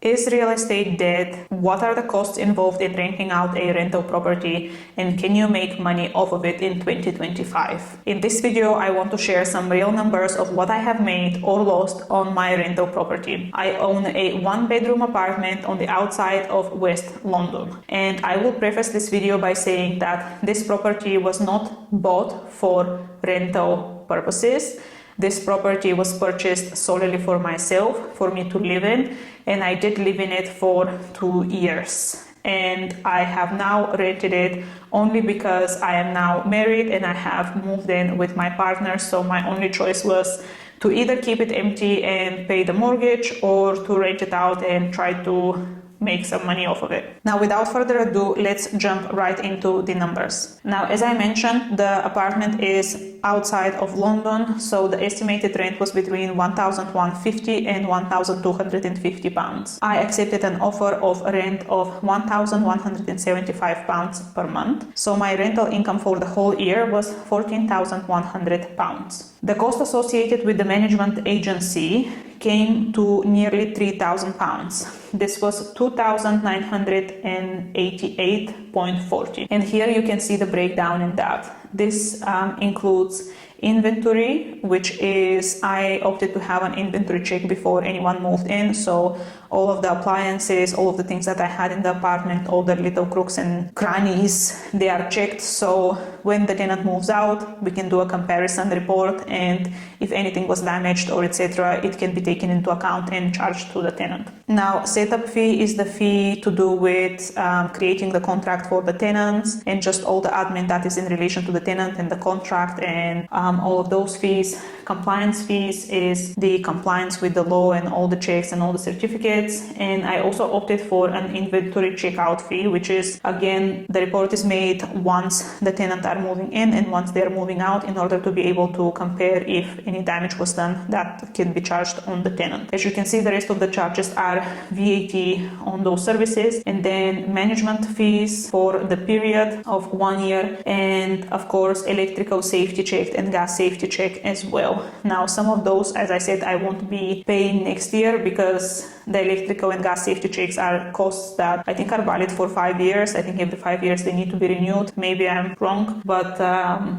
Is real estate dead? What are the costs involved in renting out a rental property? And can you make money off of it in 2025? In this video, I want to share some real numbers of what I have made or lost on my rental property. I own a one-bedroom apartment on the outside of West London. And I will preface this video by saying that this property was not bought for rental purposes. This property was purchased solely for myself, for me to live in, and I did live in it for 2 years. And I have now rented it only because I am now married and I have moved in with my partner, so my only choice was to either keep it empty and pay the mortgage or to rent it out and try to make some money off of it. Now, without further ado, let's jump right into the numbers. Now, as I mentioned, the apartment is outside of London, so the estimated rent was between £1,150 and £1,250. I accepted an offer of rent of £1,175 per month, so my rental income for the whole year was £14,100. The cost associated with the management agency came to nearly £3,000. This was £2,988.40. And here you can see the breakdown in that. This includes inventory, which is, I opted to have an inventory check before anyone moved in, so all of the appliances, all of the things that I had in the apartment, all the little crooks and crannies, they are checked, so when the tenant moves out, we can do a comparison report, and if anything was damaged or etc., it can be taken into account and charged to the tenant. Now, setup fee is the fee to do with creating the contract for the tenants and just all the admin that is in relation to the tenant and the contract and all of those fees. Compliance fees is the compliance with the law and all the checks and all the certificates. And I also opted for an inventory checkout fee, which is, again, the report is made once the tenant are moving in and once they are moving out in order to be able to compare if any damage was done that can be charged on the tenant. As you can see, the rest of the charges are VAT on those services, and then management fees for the period of 1 year, and of course electrical safety check and gas safety check as well. Now, some of those, as I said, I won't be paying next year because the electrical and gas safety checks are costs that I think are valid for 5 years. I think every 5 years they need to be renewed. Maybe I'm wrong, but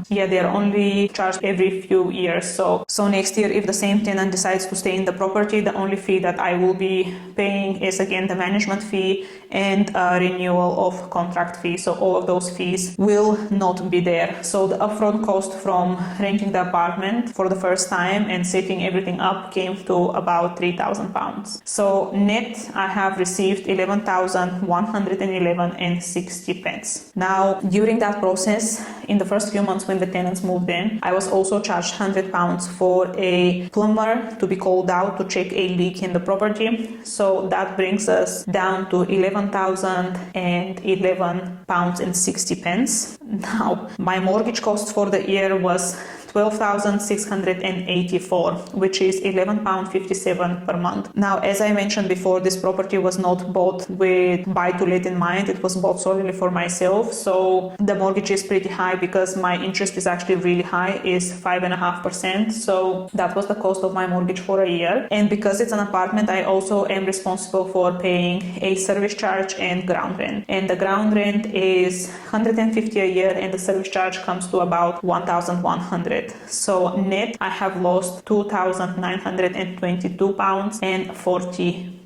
yeah, they're only charged every few years. So next year, if the same tenant decides to stay in the property, the only fee that I will be paying is again the management fee and renewal of contract fee. So all of those fees will not be there. So the upfront cost from renting the apartment for the first time and setting everything up came to about £3,000. So net, I have received £11,111.60. Now, during that process, in the first few months when the tenants moved in, I was also charged £100 for a plumber to be called out to check a leak in the property. So that brings us down to £11,011.60. Now, my mortgage cost for the year was £12,684, which is £11.57 per month. Now, as I mentioned before, this property was not bought with buy to let in mind. It was bought solely for myself. So the mortgage is pretty high because my interest is actually really high, is 5.5%. So that was the cost of my mortgage for a year. And because it's an apartment, I also am responsible for paying a service charge and ground rent. And the ground rent is £150 a year and the service charge comes to about £1,100. So net, I have lost £2,922.40,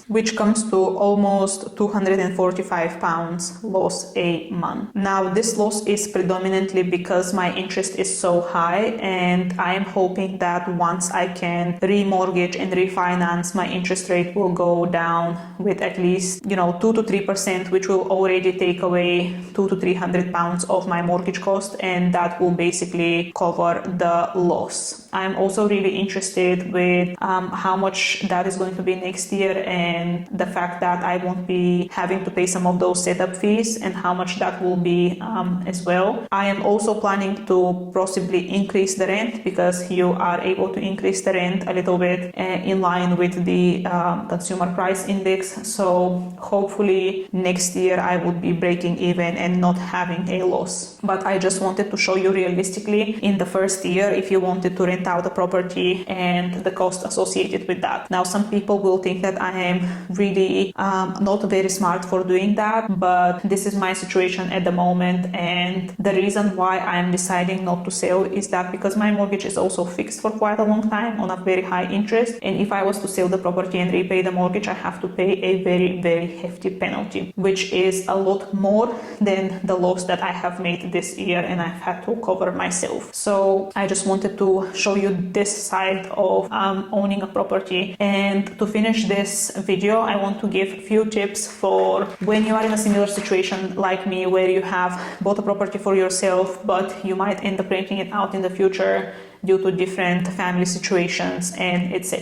which comes to almost £245 loss a month. Now, this loss is predominantly because my interest is so high, and I am hoping that once I can remortgage and refinance, my interest rate will go down with at least 2 to 3%, which will already take away £200 to £300 of my mortgage cost, and that will basically cover the loss. I'm also really interested with how much that is going to be next year, and the fact that I won't be having to pay some of those setup fees and how much that will be as well. I am also planning to possibly increase the rent because you are able to increase the rent a little bit in line with the consumer price index. So hopefully next year I would be breaking even and not having a loss. But I just wanted to show you realistically in the first year if you wanted to rent out a property and the cost associated with that. Now, some people will think think that I am really not very smart for doing that, but this is my situation at the moment, and the reason why I'm deciding not to sell is that because my mortgage is also fixed for quite a long time on a very high interest, and if I was to sell the property and repay the mortgage, I have to pay a very, very hefty penalty, which is a lot more than the loss that I have made this year and I've had to cover myself. So I just wanted to show you this side of owning a property. And to finish this video, I want to give a few tips for when you are in a similar situation like me, where you have bought a property for yourself, but you might end up renting it out in the future due to different family situations and etc.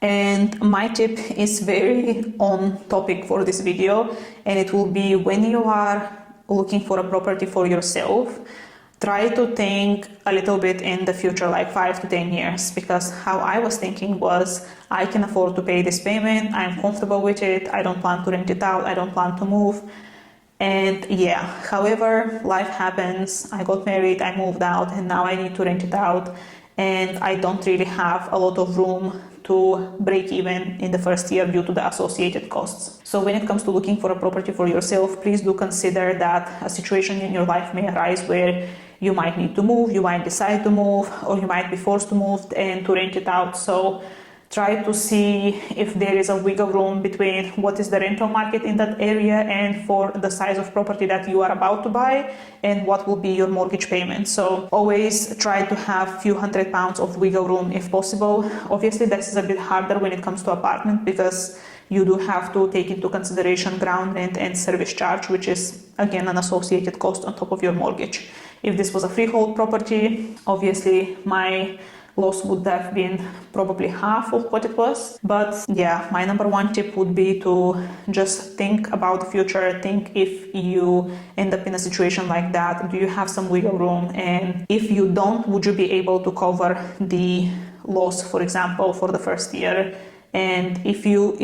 And my tip is very on topic for this video, and it will be when you are looking for a property for yourself, try to think a little bit in the future, like 5 to 10 years, because how I was thinking was, I can afford to pay this payment, I'm comfortable with it, I don't plan to rent it out, I don't plan to move. And yeah, however, life happens, I got married, I moved out, and now I need to rent it out, and I don't really have a lot of room to break even in the first year due to the associated costs. So when it comes to looking for a property for yourself, please do consider that a situation in your life may arise where you might need to move, you might decide to move, or you might be forced to move and to rent it out. So try to see if there is a wiggle room between what is the rental market in that area and for the size of property that you are about to buy, and what will be your mortgage payment. So always try to have a few £100 of wiggle room if possible. Obviously, this is a bit harder when it comes to apartment, because you do have to take into consideration ground rent and service charge, which is again an associated cost on top of your mortgage. If this was a freehold property, obviously my loss would have been probably half of what it was. But yeah, my number one tip would be to just think about the future. Think if you end up in a situation like that, do you have some wiggle room? And if you don't, would you be able to cover the loss, for example, for the first year? And if you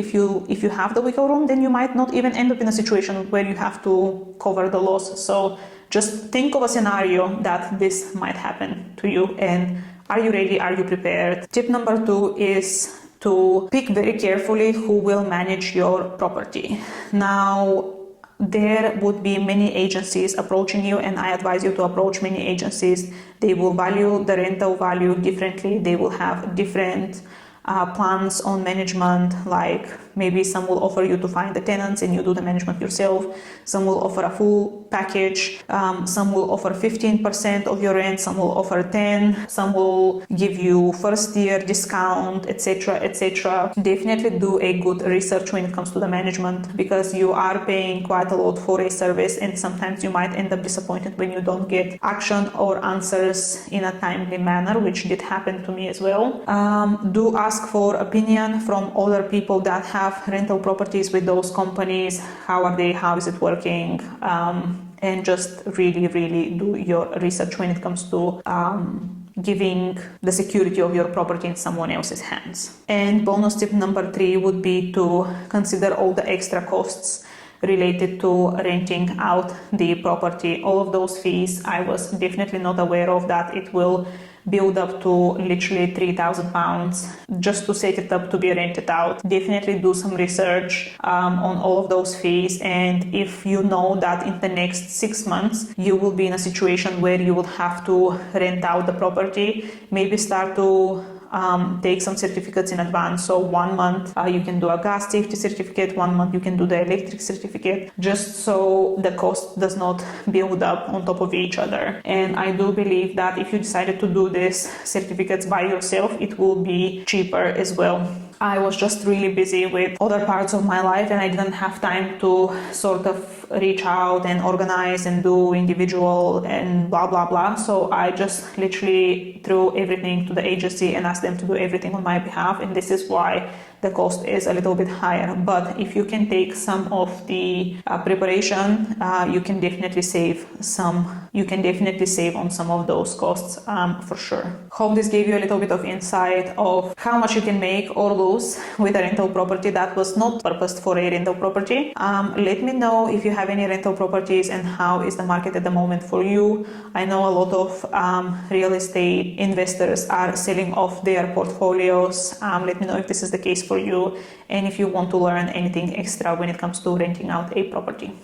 have the wiggle room, then you might not even end up in a situation where you have to cover the loss. So just think of a scenario that this might happen to you, and are you ready? Are you prepared? Tip number 2 is to pick very carefully who will manage your property. Now, there would be many agencies approaching you, and I advise you to approach many agencies. They will value the rental value differently. They will have different plans on management, like maybe some will offer you to find the tenants and you do the management yourself. Some will offer a full package. Some will offer 15% of your rent. Some will offer 10. Some will give you first year discount, etc., etc. Definitely do a good research when it comes to the management, because you are paying quite a lot for a service, and sometimes you might end up disappointed when you don't get action or answers in a timely manner, which did happen to me as well. Do ask for opinion from other people that have rental properties with those companies. How are they? How is it working? And just really do your research when it comes to giving the security of your property in someone else's hands. And bonus tip number 3 would be to consider all the extra costs related to renting out the property. All of those fees, I was definitely not aware of that it will build up to literally £3,000 just to set it up to be rented out. Definitely do some research on all of those fees, and if you know that in the next 6 months you will be in a situation where you will have to rent out the property, maybe start to take some certificates in advance. So 1 month you can do a gas safety certificate, 1 month you can do the electric certificate, just so the cost does not build up on top of each other. And I do believe that if you decided to do these certificates by yourself, it will be cheaper as well. I was just really busy with other parts of my life, and I didn't have time to sort of reach out and organize and do individual and blah blah blah. So I just literally threw everything to the agency and asked them to do everything on my behalf, and this is why the cost is a little bit higher. But if you can take some of the preparation, you can definitely save some. You can definitely save on some of those costs for sure. Hope this gave you a little bit of insight of how much you can make or lose with a rental property that was not purposed for a rental property. Let me know if you have any rental properties and how is the market at the moment for you. I know a lot of real estate investors are selling off their portfolios. Let me know if this is the case for for you and if you want to learn anything extra when it comes to renting out a property.